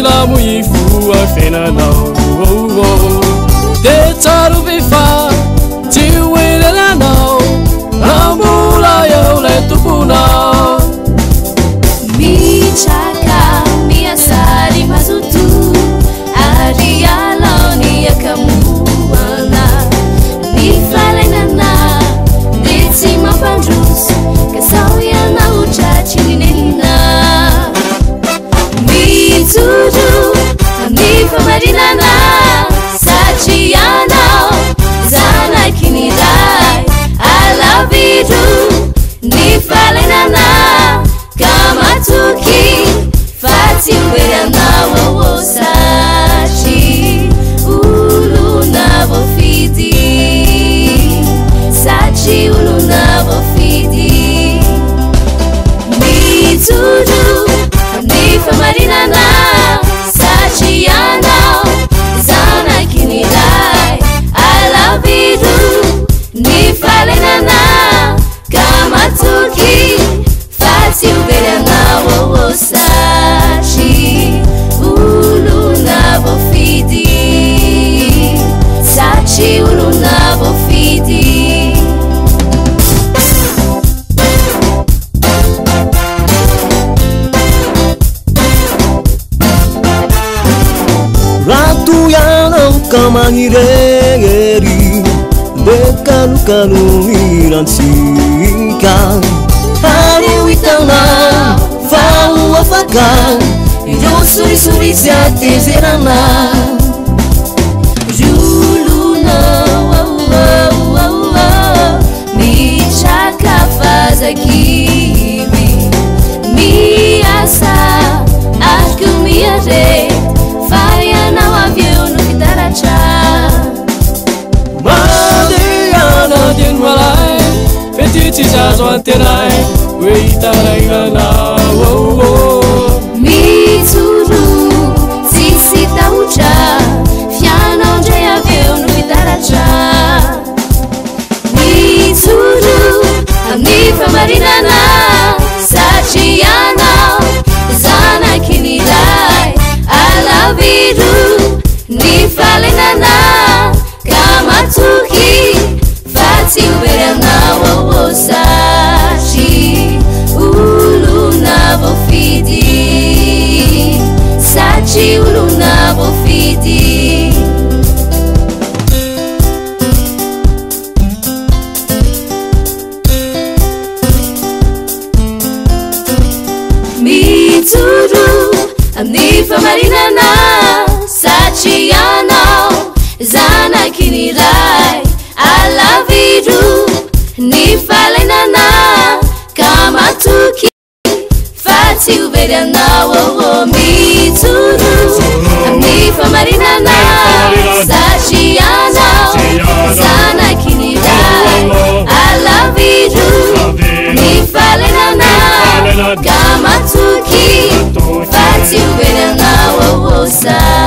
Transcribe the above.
la muifu afena no de taru bifa ti wena no amula yo le tupuna mi chaka mi asari mazutu ariala ni akamuana ni falenana de tima pandrus kasauya na uchachi ninena mi tuju ni famarinana sachiana zana kinidai I love you ni falenana kama tuki fati uberana wo sachi uluna bofidi sachi uluna bofidi mi tuju ni famarinana sachi yana zana kinidai I love you ni falenana kama tuki fati uberana wo sachi uluna bofidi sachi uluna bofidi Ratu yang kama ngireri Dekalu-kalu iran singkang Hari witana Fau afakan Ido suri-suri siate zerana Juluna Mi chaka faza kiwi Mi asa Acho mi ajeito Faria na avião no Kitaracha Madiana dinwalai Petiti jazo terai Weitarai na Mi turu Sisita ucha Fiana onde avião no Kitaracha Mi turu Anifa marinana Sachiana Zana kinidai I love you ni falenana kama tuki fati uberana wo sachi uluna bofidi sachi uluna bofidi mi turu Anifa marinana sachiana zana kinirai I love you ni falenana kama tuki fati uberana wo mi turu Anifa marinana sachiana zana kinirai I love you ni falenana kama tuki fati uberana wo sachi